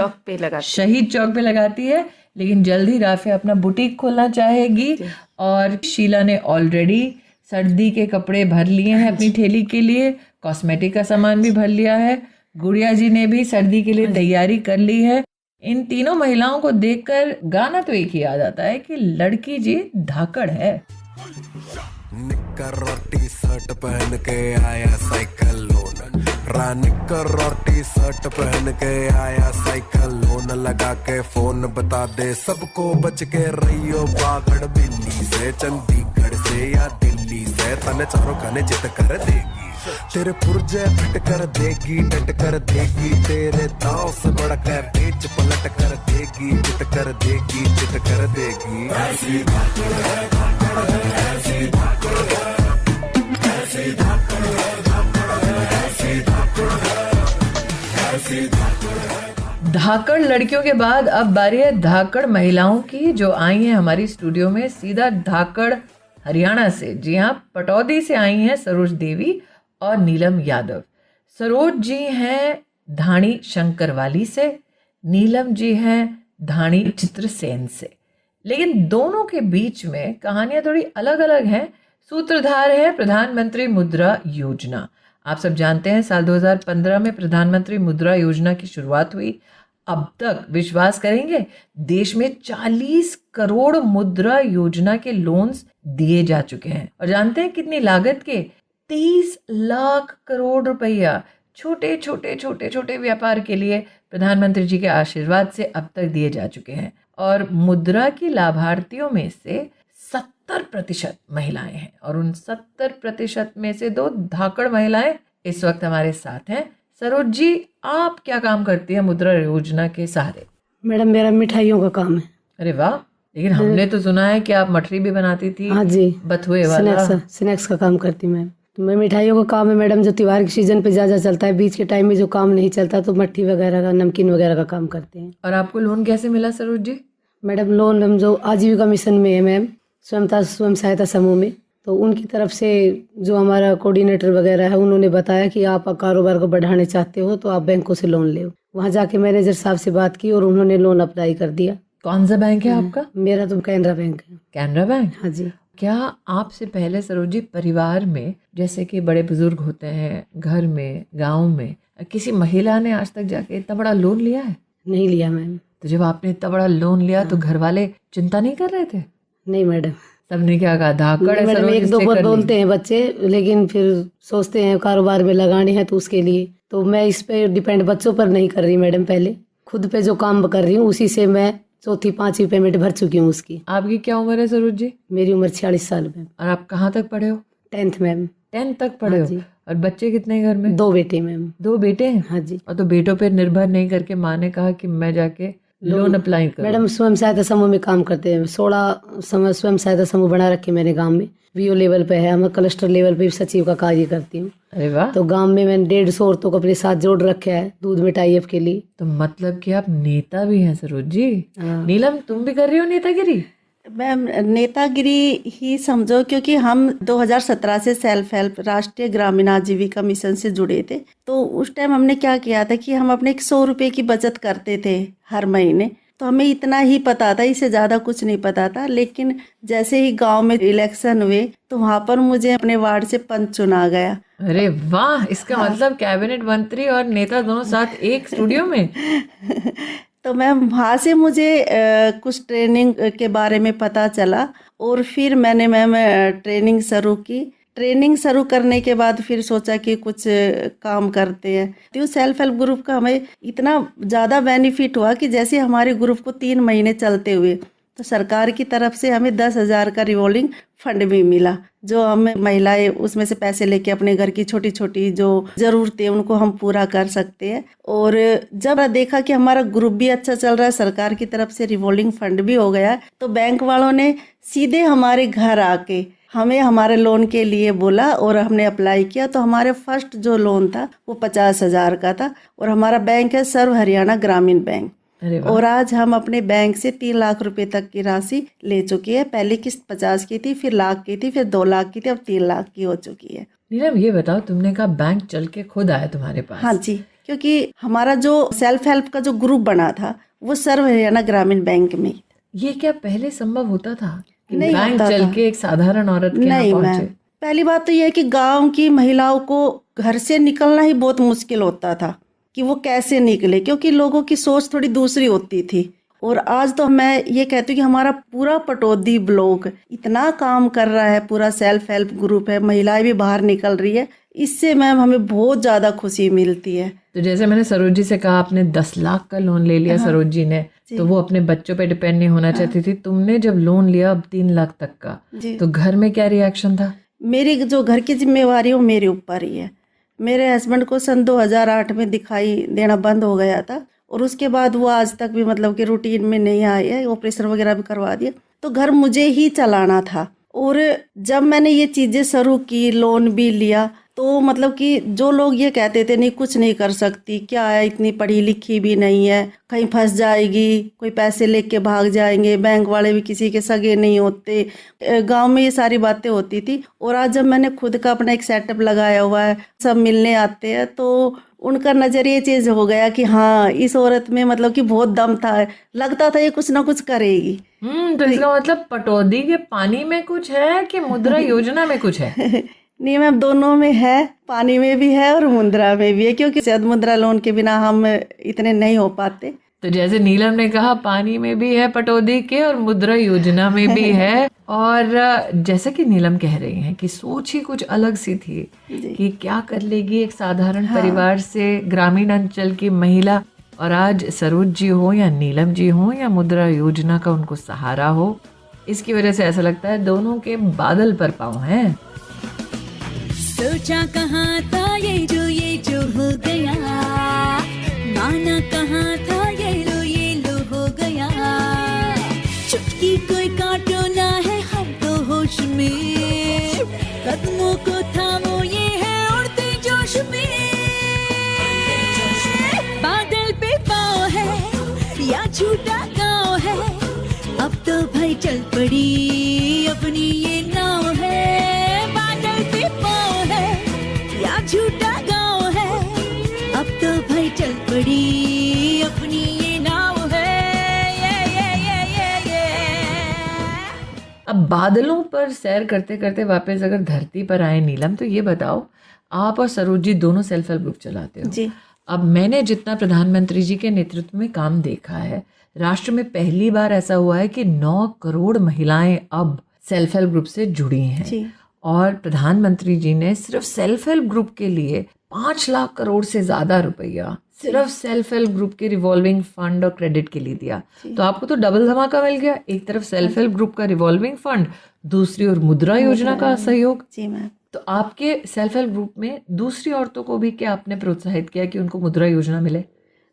चौक पे लगाती है। लेकिन जल्द ही राफिया अपना बुटीक खोलना चाहेगी। और शीला ने ऑलरेडी सर्दी के कपड़े भर लिए हैं अपनी ठेली के लिए, कॉस्मेटिक का सामान भी भर लिया है, गुड़िया जी ने भी सर्दी के लिए तैयारी कर ली है। इन तीनों महिलाओं को देखकर गाना तो एक ही याद आता है कि लड़की जी धाकड़ है। निक्कर और टी शर्ट पहन के आया साइकिल लोन, निक्कर और टी शर्ट पहन के आया साइकिल लोन, लगा के फोन बता दे सबको बच के रहियो बागड़ बिल्ली से, चंडीगढ़ से या दिल्ली से, तने चारों खाने जित कर देगी, तेरे पुर्जे फिट कर देगी, डट कर देगी, तेरे दांव से बढ़कर बेच पलट कर देगी, जित कर देगी, जित कर देगी। ऐसी धाकड़ है, धाकड़ है, ऐसी धाकड़ है, ऐसी धाकड़ है, धाकड़ है, ऐसी धाकड़ है, ऐसी धाकड़ है। धाकड़ लड़कियों के बाद अब बारी है धाकड़ महिलाओं की, जो आई हैं हमारी स्टूडियो में सीधा धाकड़ हरियाणा से। जी हाँ, पटौदी से आई हैं सरोज देवी और नीलम यादव। सरोज जी हैं धाणी शंकरवाली से, नीलम जी हैं धाणी चित्रसेन से। लेकिन दोनों के बीच में कहानियां थोड़ी अलग अलग हैं। सूत्रधार है प्रधानमंत्री मुद्रा योजना। आप सब जानते हैं साल 2015 में प्रधानमंत्री मुद्रा योजना की शुरुआत हुई। अब तक विश्वास करेंगे देश में 40 करोड़ मुद्रा योजना के लोन्स दिए जा चुके हैं। और जानते हैं कितनी लागत के? 30 लाख करोड़ रुपया छोटे छोटे व्यापार के लिए प्रधानमंत्री जी के आशीर्वाद से अब तक दिए जा चुके हैं। और मुद्रा की लाभार्थियों में से 70% महिलाएं हैं और उन 70% में से 2 धाकड़ महिलाएं इस वक्त हमारे साथ हैं। सरोज जी, आप क्या काम करती है मुद्रा योजना के सहारे? मैडम मेरा मिठाइयों का काम है। अरे वाह, लेकिन हमने तो सुना है कि आप मठरी भी बनाती थी। हाँ जी, बथुए वाला स्नैक्स का काम करती मैं। तो मैं मिठाइयों का काम है मैडम, जो त्योहार के सीजन पे ज़्यादा चलता है, बीच के टाइम में जो काम नहीं चलता तो मट्ठी वगैरह का, नमकीन वगैरह का काम करते हैं। और आपको लोन कैसे मिला सरोज जी? मैडम लोन हम जो आजीविका मिशन में है मैम, स्वयं सहायता समूह में, तो उनकी तरफ से जो हमारा कोऑर्डिनेटर वगैरह है उन्होंने बताया कि आप कारोबार को बढ़ाने चाहते हो तो आप बैंकों से लोन ले। वहाँ जाके मैनेजर साहब से बात की और उन्होंने लोन अप्लाई कर दिया। कौन सा बैंक है आपका? मेरा तो कैनरा बैंक है। कैनरा बैंक? हाँ जी। क्या आपसे पहले सरोज जी परिवार में, जैसे कि बड़े बुजुर्ग होते हैं घर में, गाँव में, किसी महिला ने आज तक जाके इतना बड़ा लोन लिया है? नहीं लिया मैम। तो जब आपने इतना बड़ा लोन लिया तो घर वाले चिंता नहीं कर रहे थे? नहीं मैडम। सबने क्या कहा, धाकड़ है मैडम, एक दो बहुत बोलते हैं बच्चे, लेकिन फिर सोचते हैं कारोबार में लगाने हैं तो उसके लिए। तो मैं इस पे डिपेंड बच्चों पर नहीं कर रही मैडम, पहले खुद पे जो काम कर रही हूँ उसी से मैं 4th-5वीं पेमेंट भर चुकी हूँ उसकी। आपकी क्या उम्र है सरोज जी? मेरी उम्र 46 साल में। और आप कहाँ तक पढ़े हो? 10th ma'am. 10th तक पढ़े हो? और बच्चे कितने घर में? 2 बेटे मैम। 2 बेटे हैं? हाँ जी। और तो बेटों पे निर्भर नहीं करके माँ ने कहा कि मैं जाके लोन अप्लाई करूं। मैडम स्वयं सहायता समूह में काम करते हैं। 16 स्वयं सहायता समूह बना रखे मैंने गांव में। वीओ लेवल पे है, मैं क्लस्टर लेवल पे सचिव का कार्य करती हूँ। अरे वाह। तो गांव में मैंने 150 औरतों को अपने साथ जोड़ रखा है दूध में टाई-अप के लिए। तो मतलब कि आप नेता भी हैं सरोज जी। नीलम, तुम भी कर रही हो नेतागिरी? मैम नेतागिरी ही समझो, क्योंकि हम 2017 से सेल्फ हेल्प राष्ट्रीय ग्रामीण आजीविका मिशन से जुड़े थे। तो उस टाइम हमने क्या किया था कि हम अपने 100 रुपये की बचत करते थे हर महीने। तो हमें इतना ही पता था, इससे ज़्यादा कुछ नहीं पता था। लेकिन जैसे ही गांव में इलेक्शन हुए तो वहाँ पर मुझे अपने वार्ड से पंच चुना गया। अरे वाह, इसका मतलब कैबिनेट मंत्री और नेता दोनों साथ एक स्टूडियो में। तो मैम वहाँ से मुझे कुछ ट्रेनिंग के बारे में पता चला और फिर मैंने मैम ट्रेनिंग शुरू की। ट्रेनिंग शुरू करने के बाद फिर सोचा कि कुछ काम करते हैं। तो सेल्फ हेल्प ग्रुप का हमें इतना ज़्यादा बेनिफिट हुआ कि जैसे हमारे ग्रुप को 3 महीने चलते हुए तो सरकार की तरफ से हमें 10,000 का रिवॉल्विंग फंड भी मिला, जो हम महिलाएं उसमें से पैसे लेके अपने घर की छोटी छोटी जो ज़रूरतें उनको हम पूरा कर सकते हैं। और जब देखा कि हमारा ग्रुप भी अच्छा चल रहा है, सरकार की तरफ से रिवॉल्विंग फंड भी हो गया, तो बैंक वालों ने सीधे हमारे घर आके हमें हमारे लोन के लिए बोला और हमने अप्लाई किया। तो हमारे फर्स्ट जो लोन था वो 50,000 का था और हमारा बैंक है सर्व हरियाणा ग्रामीण बैंक। और आज हम अपने बैंक से 3 लाख रुपए तक की राशि ले चुकी है। पहली किस्त 50 की थी, फिर लाख की थी, फिर 2 लाख की थी, अब 3 लाख की हो चुकी है। नीलम, ये बताओ, तुमने कहा बैंक चल के खुद आया तुम्हारे पास? हाँ जी, क्योंकि हमारा जो सेल्फ हेल्प का जो ग्रुप बना था वो सर्व हरियाणा ग्रामीण बैंक में। ये क्या पहले संभव होता था? नहीं बैंक चल के एक साधारण औरत के यहाँ पहुंचे? पहली बात तो यह है कि गांव की महिलाओं को घर से निकलना ही बहुत मुश्किल होता था कि वो कैसे निकले, क्योंकि लोगों की सोच थोड़ी दूसरी होती थी। और आज तो मैं ये कहती हूँ कि हमारा पूरा पटौदी ब्लॉक इतना काम कर रहा है, पूरा सेल्फ हेल्प ग्रुप है, महिलाएं भी बाहर निकल रही है। इससे मैम हमें बहुत ज़्यादा खुशी मिलती है। तो जैसे मैंने सरोज जी से कहा, आपने 10 लाख का लोन ले लिया। सरोज जी ने तो वो अपने बच्चों पे डिपेंड नहीं होना चाहती थी। तुमने जब लोन लिया अब 3 लाख तक का, तो घर में क्या रिएक्शन था? मेरी जो घर की जिम्मेवारी है वो मेरे ऊपर ही है। मेरे हस्बैंड को सन 2008 में दिखाई देना बंद हो गया था और उसके बाद वो आज तक भी मतलब कि रूटीन में नहीं आए है। ऑपरेशन वगैरह भी करवा दिया, तो घर मुझे ही चलाना था। और जब मैंने ये चीज़ें शुरू की, लोन भी लिया, तो मतलब कि जो लोग ये कहते थे नहीं कुछ नहीं कर सकती, क्या है इतनी पढ़ी लिखी भी नहीं है, कहीं फंस जाएगी, कोई पैसे लेके भाग जाएंगे, बैंक वाले भी किसी के सगे नहीं होते, गांव में ये सारी बातें होती थी। और आज जब मैंने खुद का अपना एक सेटअप लगाया हुआ है, सब मिलने आते हैं, तो उनका नजरिया चेंज हो गया कि हाँ इस औरत में मतलब कि बहुत दम था, लगता था ये कुछ ना कुछ करेगी। तो इसका मतलब पटौदी के पानी में कुछ है कि मुद्रा योजना में कुछ है? नहीं मैम, दोनों में है, पानी में भी है और मुद्रा में भी है, क्योंकि शायद मुद्रा लोन के बिना हम इतने नहीं हो पाते। तो जैसे नीलम ने कहा पानी में भी है पटौदी के और मुद्रा योजना में भी है। और जैसा कि नीलम कह रही हैं कि सोच ही कुछ अलग सी थी कि क्या कर लेगी एक साधारण परिवार से ग्रामीण अंचल की महिला, और आज सरोज जी हो या नीलम जी हो या मुद्रा योजना का उनको सहारा हो, इसकी वजह से ऐसा लगता है दोनों के बादल पर पाँव हैं। सोचा कहाँ था ये जो हो गया, माना कहाँ था ये लो हो गया, चुटकी कोई काटो ना है हम तो होश में, कदमों को थामो ये है उड़ते जोश में, बादल पे पाँव है या झूठा गाँव है, अब तो भाई चल पड़ी अपनी ये नाव है, बादल पे पाँव है या झूठा गाँव है, अब तो भाई चल पड़ी अपनी ये नाव है। अब बादलों पर सैर करते करते वापस अगर धरती पर आए नीलम, तो ये बताओ आप और सरोज जी दोनों सेल्फ हेल्प ग्रुप चलाते हो जी। अब मैंने जितना प्रधानमंत्री जी के नेतृत्व में काम देखा है, राष्ट्र में पहली बार ऐसा हुआ है कि 9 करोड़ महिलाएं अब सेल्फ हेल्प ग्रुप से जुड़ी हैं जी। और प्रधानमंत्री जी ने सिर्फ सेल्फ हेल्प ग्रुप के लिए 5 लाख करोड़ से ज्यादा रुपया सिर्फ सेल्फ हेल्प ग्रुप के रिवॉल्विंग फंड और क्रेडिट के लिए दिया। तो आपको तो डबल धमाका मिल गया, एक तरफ सेल्फ हेल्प ग्रुप का रिवॉल्विंग फंड, दूसरी ओर मुद्रा योजना का सहयोग। जी मैम। तो आपके सेल्फ हेल्प ग्रुप में दूसरी औरतों को भी क्या आपने प्रोत्साहित किया कि उनको मुद्रा योजना मिले?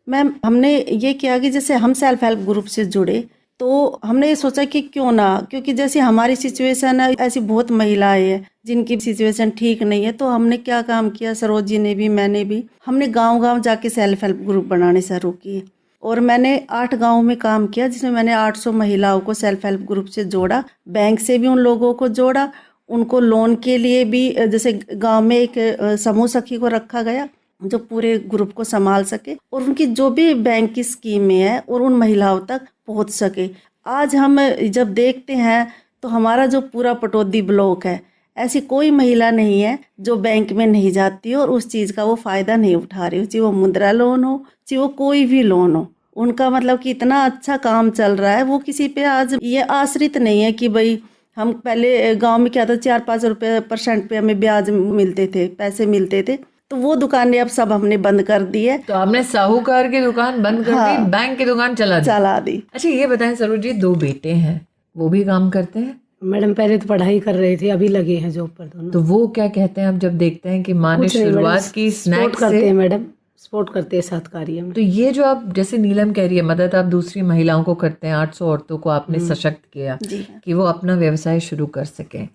मैम हमने ये किया कि जैसे हम सेल्फ हेल्प ग्रुप से जुड़े तो हमने ये सोचा कि क्यों ना, क्योंकि जैसे हमारी सिचुएशन है, ऐसी बहुत महिलाएं हैं जिनकी सिचुएशन ठीक नहीं है, तो हमने क्या काम किया, सरोज जी ने भी मैंने भी, हमने गांव-गांव जाके सेल्फ हेल्प ग्रुप बनाने शुरू किए और मैंने 8 गाँव में काम किया, जिसमें मैंने 800 महिलाओं को सेल्फ हेल्प ग्रुप से जोड़ा, बैंक से भी उन लोगों को जोड़ा, उनको लोन के लिए भी जैसे गाँव में एक समूह सखी को रखा गया जो पूरे ग्रुप को संभाल सके और उनकी जो भी बैंक की स्कीमें हैं और उन महिलाओं तक पहुंच सके। आज हम जब देखते हैं तो हमारा जो पूरा पटौदी ब्लॉक है, ऐसी कोई महिला नहीं है जो बैंक में नहीं जाती और उस चीज़ का वो फ़ायदा नहीं उठा रही हो, चाहे वो मुद्रा लोन हो, चाहे वो कोई भी लोन हो। उनका मतलब कि इतना अच्छा काम चल रहा है, वो किसी पे आज ये आश्रित नहीं है कि भाई हम पहले गाँव में क्या था 4-5 रुपये % पे हमें ब्याज मिलते थे, पैसे मिलते थे, तो वो दुकानें अब सब हमने बंद कर दी है। तो आपने साहूकार की दुकान बंद कर दी, बैंक की दुकान चला दी। अच्छा ये बताएं सरोज जी, 2 बेटे हैं, वो भी काम करते हैं? मैडम पहले तो पढ़ाई कर रहे थे, अभी लगे हैं जॉब पर दोनों। तो वो क्या कहते हैं अब जब देखते हैं कि माँ ने शुरुआत की स्नैक्स से? करते हैं मैडम, सपोर्ट करते हैं साथ कार्य में। तो ये जो आप जैसे नीलम कह रही है मदद आप दूसरी महिलाओं को करते हैं, 800 औरतों को आपने सशक्त किया कि वो अपना व्यवसाय शुरू कर सकें,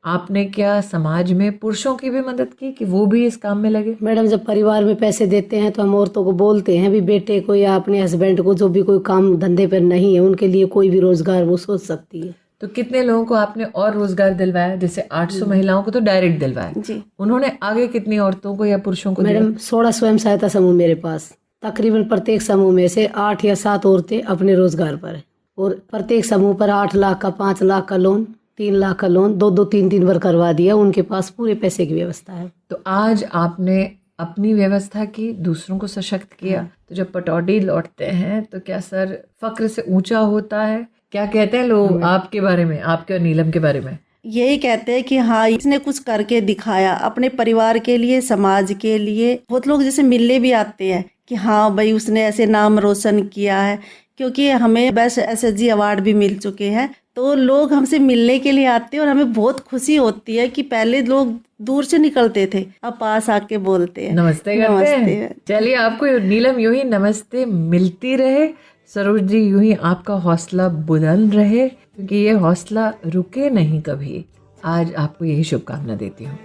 आपने क्या समाज में पुरुषों की भी मदद की कि वो भी इस काम में लगे? मैडम जब परिवार में पैसे देते हैं तो हम औरतों को बोलते हैं भी बेटे को या अपने हस्बैंड को जो भी कोई काम धंधे पर नहीं है उनके लिए कोई भी रोजगार वो सोच सकती है। तो कितने लोगों को आपने और रोजगार दिलवाया? जैसे 800 महिलाओं को तो डायरेक्ट दिलवाया जी। उन्होंने आगे कितनी औरतों को या पुरुषों को? मैडम 16 स्वयं सहायता समूह मेरे पास, तकरीबन प्रत्येक समूह में से 8 या 7 औरतें अपने रोजगार पर है और प्रत्येक समूह पर 8 लाख का, 5 लाख का लोन, 3 लाख का लोन 2-2, 3-3 बार करवा दिया। उनके पास पूरे पैसे की व्यवस्था है। तो आज आपने अपनी व्यवस्था की, दूसरों को सशक्त किया। तो जब पटौदी लौटते हैं तो क्या सर फक्र से ऊंचा होता है? क्या कहते हैं लोग आपके बारे में, आपके और नीलम के बारे में? यही कहते हैं कि हाँ इसने कुछ करके दिखाया अपने परिवार के लिए, समाज के लिए। बहुत लोग जैसे मिलने भी आते हैं कि हाँ भाई उसने ऐसे नाम रोशन किया है, क्योंकि हमें बेस्ट SSG अवार्ड भी मिल चुके हैं। तो लोग हमसे मिलने के लिए आते हैं और हमें बहुत खुशी होती है कि पहले लोग दूर से निकलते थे, अब पास आके बोलते हैं, नमस्ते करते हैं। चलिए आपको नीलम यूं ही नमस्ते मिलती रहे, सरोज जी यूं ही आपका हौसला बुलंद रहे, क्योंकि ये हौसला रुके नहीं कभी। आज आपको यही शुभकामना देती हूँ।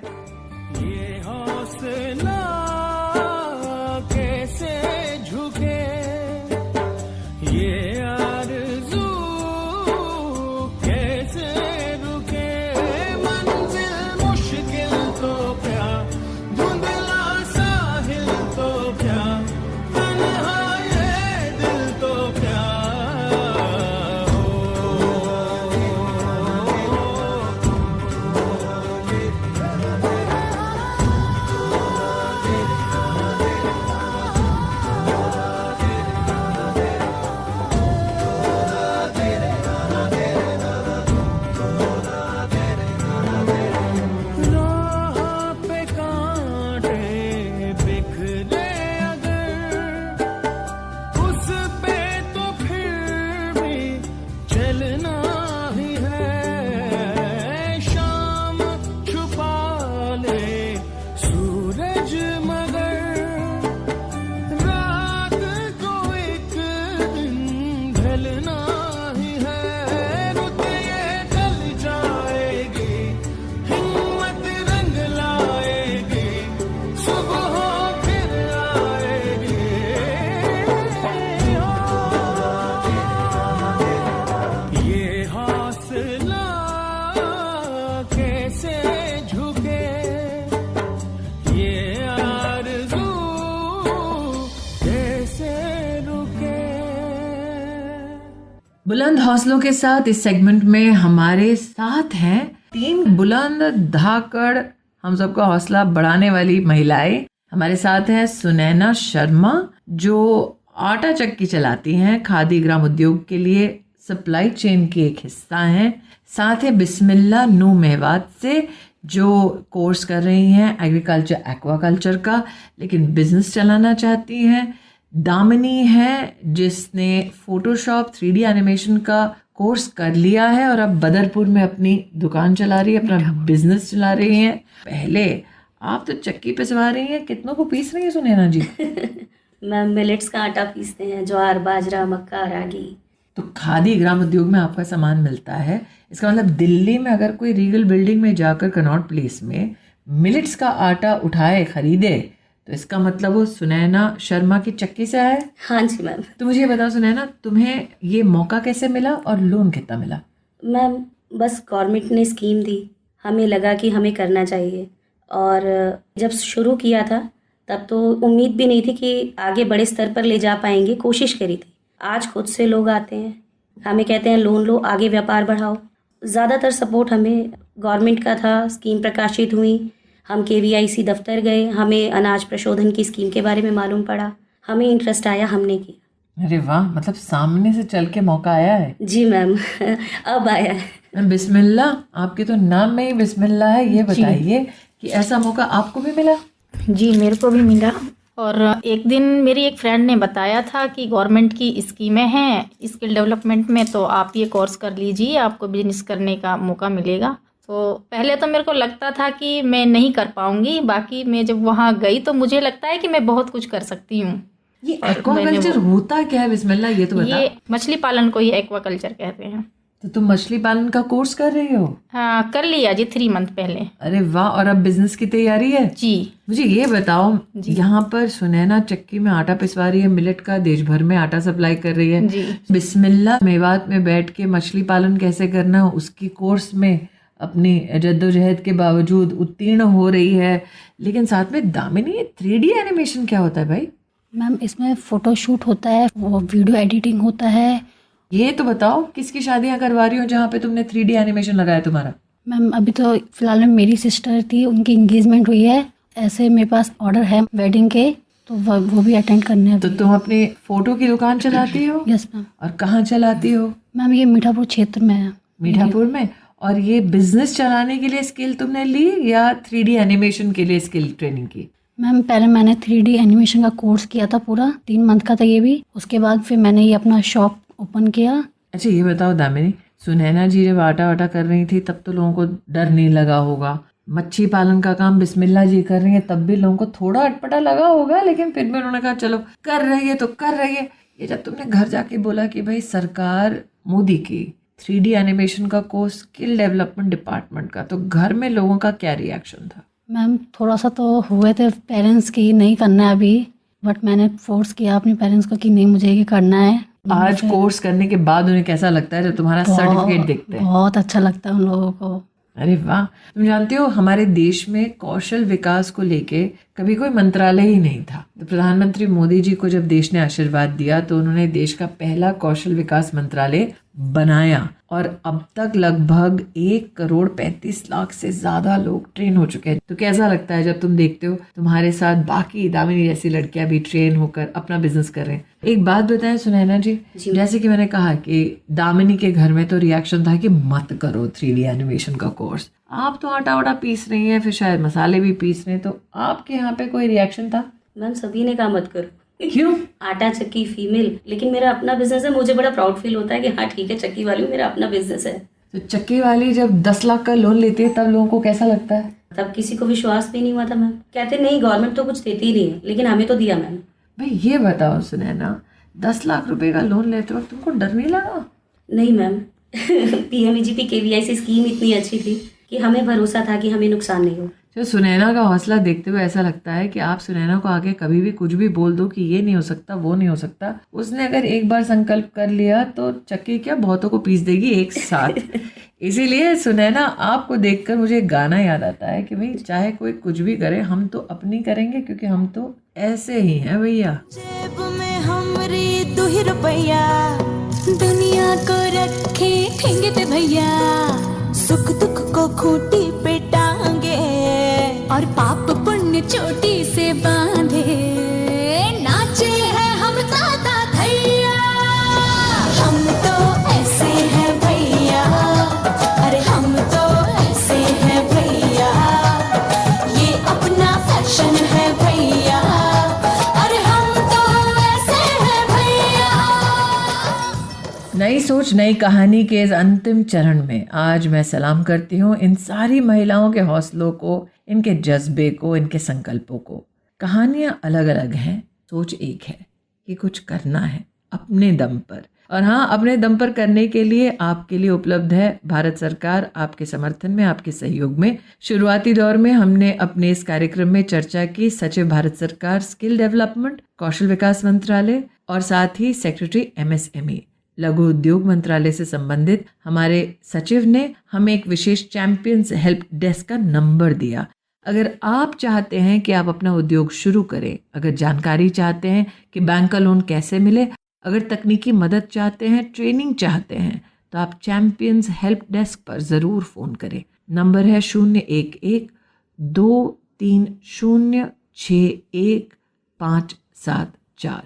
हौसला कैसे झुके, ये आरज़ू कैसे रुके, मंजिल मुश्किल तो क्या, धुंधला साहिल तो क्या, तन्हा ये दिल तो क्या। राह पे कांटे बिखरे अगर, उस पे तो फिर भी चलना ही है। शाम छुपा ले सूरज मगर, रात को एक दिन ढलना ही है। रुत ये ढल जाएगी, हिम्मत रंग लाएगी, सुबह फिर आएगी। ये हौसला कैसे झुके, ये आरज़ू कैसे रुके। बुलंद हौसलों के साथ इस सेगमेंट में हमारे साथ हैं 3 बुलंद धाकड़, हम सबका हौसला बढ़ाने वाली महिलाएं। हमारे साथ हैं सुनैना शर्मा, जो आटा चक्की चलाती हैं, खादी ग्राम उद्योग के लिए सप्लाई चेन की एक हिस्सा हैं। साथ है बिस्मिल्ला नू मेवात से, जो कोर्स कर रही हैं एग्रीकल्चर एक्वाकल्चर का, लेकिन बिजनेस चलाना चाहती हैं। दामिनी है, जिसने फोटोशॉप 3D एनिमेशन का कोर्स कर लिया है और अब बदरपुर में अपनी दुकान चला रही है, अपना बिजनेस चला रही हैं। पहले आप तो चक्की पिसवा रही हैं, कितनों को पीस रही है सुनैना जी? मैम मिलेट्स का आटा पीसते हैं, ज्वार बाजरा मक्का रागी। तो खादी ग्राम उद्योग में आपका सामान मिलता है, इसका मतलब दिल्ली में अगर कोई रीगल बिल्डिंग में जाकर कनॉट प्लेस में मिलेट्स का आटा उठाए खरीदे, तो इसका मतलब वो सुनैना शर्मा की चक्की से आया है। हाँ जी मैम। तो मुझे ये बताओ सुनैना, तुम्हें ये मौका कैसे मिला और लोन कितना मिला? मैम बस गवर्नमेंट ने स्कीम दी, हमें लगा कि हमें करना चाहिए, और जब शुरू किया था तब तो उम्मीद भी नहीं थी कि आगे बड़े स्तर पर ले जा पाएंगे, कोशिश करी थी। आज खुद से लोग आते हैं, हमें कहते हैं लोन लो, आगे व्यापार बढ़ाओ। ज़्यादातर सपोर्ट हमें गवर्नमेंट का था। स्कीम प्रकाशित हुई, हम KVIC दफ्तर गए, हमें अनाज प्रशोधन की स्कीम के बारे में मालूम पड़ा, हमें इंटरेस्ट आया, हमने किया। अरे वाह, मतलब सामने से चल के मौका आया है। जी मैम अब आया है। बिस्मिल्ला, आपके तो नाम में ही बिस्मिल्ला है, ये बताइए कि ऐसा मौका आपको भी मिला? जी मेरे को भी मिला, और एक दिन मेरी एक फ्रेंड ने बताया था कि गवर्नमेंट की स्कीमें हैं स्किल डेवलपमेंट में, तो आप ये कोर्स कर लीजिए, आपको बिजनेस करने का मौका मिलेगा। तो पहले तो मेरे को लगता था कि मैं नहीं कर पाऊंगी, बाकी मैं जब वहाँ गई तो मुझे लगता है कि मैं बहुत कुछ कर सकती हूँ। ये एक्वाकल्चर होता क्या है बिस्मिल्ला, ये तो बता। ये मछली पालन को ही एक्वाकल्चर कहते हैं। तो तुम मछली पालन का कोर्स कर रही हो? हाँ कर लिया जी 3 मंथ पहले। अरे वाह, और अब बिजनेस की तैयारी है? जी। मुझे ये बताओ, यहाँ पर सुनैना चक्की में आटा पिसवा रही है, मिलेट का देश भर में आटा सप्लाई कर रही है जी। बिस्मिल्ला मेवात में बैठ के मछली पालन कैसे करना है उसकी कोर्स में अपनी जद्दोजहद के बावजूद उत्तीर्ण हो रही है, लेकिन साथ में दामिनी 3D एनिमेशन क्या होता है भाई? मैम इसमें फोटोशूट होता है, वो वीडियो एडिटिंग होता है। ये तो बताओ, किसकी शादियां करवा रही हो जहाँ पे तुमने 3D एनिमेशन लगाया तुम्हारा? मैम अभी तो फिलहाल में मेरी सिस्टर थी, उनकी एंगेजमेंट हुई है, ऐसे मेरे पास ऑर्डर है वेडिंग के, तो वो भी अटेंड करने हैं। तो तुम अपनी फोटो की दुकान चलाती हो? Yes ma'am. और कहाँ चलाती हो? मैम ये मीठापुर क्षेत्र में है। मीठापुर में। और ये बिजनेस चलाने के लिए स्किल तुमने ली या 3D एनिमेशन के लिए स्किल ट्रेनिंग की? मैम पहले मैंने 3D एनिमेशन का कोर्स किया था, पूरा 3 मंथ का था ये भी। उसके बाद फिर मैंने ये अपना शॉप ओपन किया। अच्छा ये बताओ दामिनी, सुनैना जी जब आटा वाटा कर रही थी तब तो लोगों को डर नहीं लगा होगा, मच्छी पालन का काम बिस्मिल्ला जी कर रही है तब भी लोगों को थोड़ा अटपटा लगा होगा, लेकिन फिर भी उन्होंने कहा चलो कर रही है तो कर रही है। ये जब तुमने घर जाके बोला कि भाई सरकार मोदी की 3D एनिमेशन का कोर्स स्किल डेवलपमेंट डिपार्टमेंट का, तो घर में लोगों का क्या रिएक्शन था? मैम थोड़ा सा तो हुए थे पेरेंट्स की नहीं करना है अभी, बट मैंने फोर्स किया अपने पेरेंट्स को कि नहीं मुझे ये करना है। आज कोर्स करने के बाद उन्हें कैसा लगता है जब तुम्हारा सर्टिफिकेट देखते हैं? बहुत अच्छा लगता है उन लोगों को। अरे वाह। तुम जानते हो हमारे देश में कौशल विकास को लेके कभी कोई मंत्रालय ही नहीं था। तो प्रधानमंत्री मोदी जी को जब देश ने आशीर्वाद दिया तो उन्होंने देश का पहला कौशल विकास मंत्रालय बनाया और अब तक लगभग 1,35,00,000 से ज्यादा लोग ट्रेन हो चुके हैं। तो कैसा लगता है जब तुम देखते हो तुम्हारे साथ बाकी दामिनी जैसी लड़कियां भी ट्रेन होकर अपना बिजनेस कर रहे हैं? एक बात बताएं सुनैना जी, जैसे कि मैंने कहा कि दामिनी के घर में तो रिएक्शन था कि मत करो 3D एनिमेशन का कोर्स। आप तो आटा वाटा पीस रही हैं, फिर शायद मसाले भी पीस रहे हैं, तो आपके यहाँ पे कोई रिएक्शन था? मैम सभी ने कहा मत करो। क्यों? आटा चक्की फीमेल, लेकिन मेरा अपना बिजनेस है, मुझे बड़ा प्राउड फील होता है कि हाँ ठीक है चक्की वाली मेरा अपना बिजनेस है। तो चक्की वाली जब 10 लाख का लोन लेती है तब लोगों को कैसा लगता है? तब किसी को विश्वास भी नहीं हुआ था मैम, कहते नहीं गवर्नमेंट तो कुछ देती ही नहीं है, लेकिन हमें तो दिया मैम। भाई ये बताओ सुनैना, 10 लाख रुपए का लोन लेते वक्त तुमको डर नहीं लगा? नहीं मैम PMEGP KVIC स्कीम इतनी अच्छी थी कि हमें भरोसा था कि हमें नुकसान नहीं हो। तो सुनैना का हौसला देखते हुए ऐसा लगता है कि आप सुनैना को आगे कभी भी कुछ भी बोल दो कि ये नहीं हो सकता वो नहीं हो सकता, उसने अगर एक बार संकल्प कर लिया तो चक्की क्या बहुतों को पीस देगी एक साथ। इसीलिए सुनैना आपको देखकर मुझे गाना याद आता है कि भाई चाहे कोई कुछ भी करे हम तो अपनी करेंगे, क्योंकि हम तो ऐसे ही हैं भैया। जेब में हमरी 2 रुपया दुनिया को रखे ठेंगे पे भैया, सुख दुख को खूंटी पे टांगे और पाप पुण्य चोटी से बांधे, नाचे हैं हम दादा धैया, हम तो ऐसे हैं भैया, अरे हम तो ऐसे हैं भैया, ये अपना फैशन है भैया, अरे हम तो ऐसे हैं भैया। नई सोच नई कहानी के इस अंतिम चरण में आज मैं सलाम करती हूँ इन सारी महिलाओं के हौसलों को, इनके जज्बे को, इनके संकल्पों को। कहानियाँ अलग अलग हैं, सोच एक है कि कुछ करना है अपने दम पर। और हाँ, अपने दम पर करने के लिए आपके लिए उपलब्ध है भारत सरकार, आपके समर्थन में, आपके सहयोग में। शुरुआती दौर में हमने अपने इस कार्यक्रम में चर्चा की सचिव भारत सरकार स्किल डेवलपमेंट, कौशल विकास मंत्रालय और साथ ही सेक्रेटरी MSME लघु उद्योग मंत्रालय से संबंधित हमारे सचिव ने हमें एक विशेष चैंपियंस हेल्प डेस्क का नंबर दिया। अगर आप चाहते हैं कि आप अपना उद्योग शुरू करें, अगर जानकारी चाहते हैं कि बैंक का लोन कैसे मिले, अगर तकनीकी मदद चाहते हैं, ट्रेनिंग चाहते हैं, तो आप चैंपियंस हेल्प डेस्क पर ज़रूर फ़ोन करें। नंबर है 011-230-6154।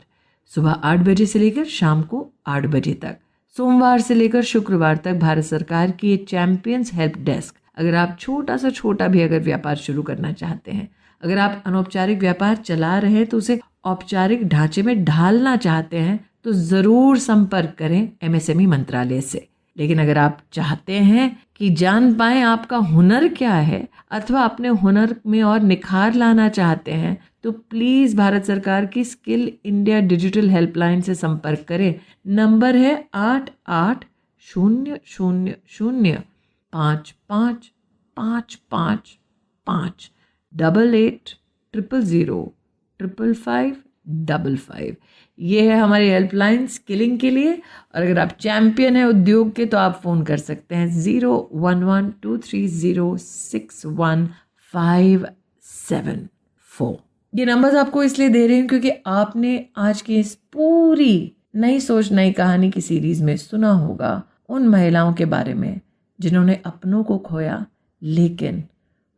सुबह 8 बजे से लेकर शाम को 8 बजे तक, सोमवार से लेकर शुक्रवार तक भारत सरकार की ये चैंपियंस हेल्प डेस्क। अगर आप छोटा सा छोटा भी अगर व्यापार शुरू करना चाहते हैं, अगर आप अनौपचारिक व्यापार चला रहे हैं तो उसे औपचारिक ढांचे में ढालना चाहते हैं, तो ज़रूर संपर्क करें MSME मंत्रालय से। लेकिन अगर आप चाहते हैं कि जान पाएं आपका हुनर क्या है अथवा अपने हुनर में और निखार लाना चाहते हैं, तो प्लीज़ भारत सरकार की स्किल इंडिया डिजिटल हेल्पलाइन से संपर्क करें। नंबर है 8800055555 8800055555। ये है हमारी हेल्पलाइन स्किलिंग के लिए। और अगर आप चैंपियन हैं उद्योग के तो आप फ़ोन कर सकते हैं 01123061574। ये नंबर्स आपको इसलिए दे रही हूँ क्योंकि आपने आज की इस पूरी नई सोच नई कहानी की सीरीज़ में सुना होगा उन महिलाओं के बारे में जिन्होंने अपनों को खोया, लेकिन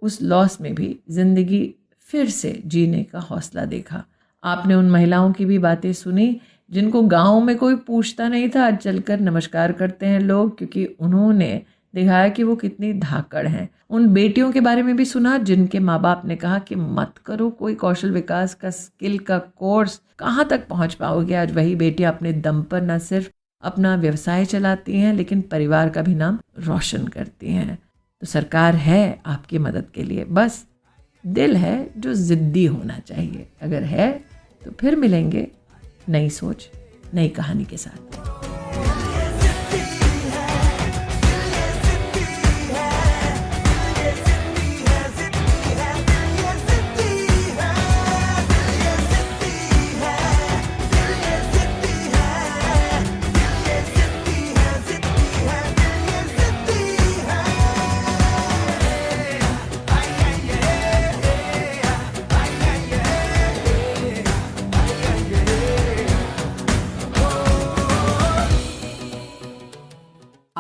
उस लॉस में भी ज़िंदगी फिर से जीने का हौसला देखा। आपने उन महिलाओं की भी बातें सुनी जिनको गांव में कोई पूछता नहीं था, आज चलकर नमस्कार करते हैं लोग, क्योंकि उन्होंने दिखाया कि वो कितनी धाकड़ हैं। उन बेटियों के बारे में भी सुना जिनके माँ बाप ने कहा कि मत करो कोई कौशल विकास का स्किल का कोर्स, कहाँ तक पहुँच पाओगे। आज वही बेटियाँ अपने दम पर न सिर्फ अपना व्यवसाय चलाती हैं लेकिन परिवार का भी नाम रोशन करती हैं। तो सरकार है आपकी मदद के लिए, बस दिल है जो ज़िद्दी होना चाहिए। अगर है तो फिर मिलेंगे नई सोच नई कहानी के साथ।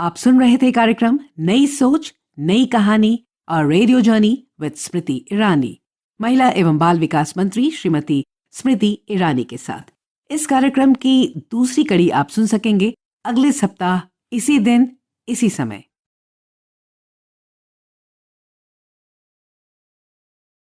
आप सुन रहे थे कार्यक्रम नई सोच नई कहानी और radio journey with Smriti Irani, महिला एवं बाल विकास मंत्री श्रीमती स्मृति ईरानी के साथ। इस कार्यक्रम की दूसरी कड़ी आप सुन सकेंगे अगले सप्ताह इसी दिन इसी समय।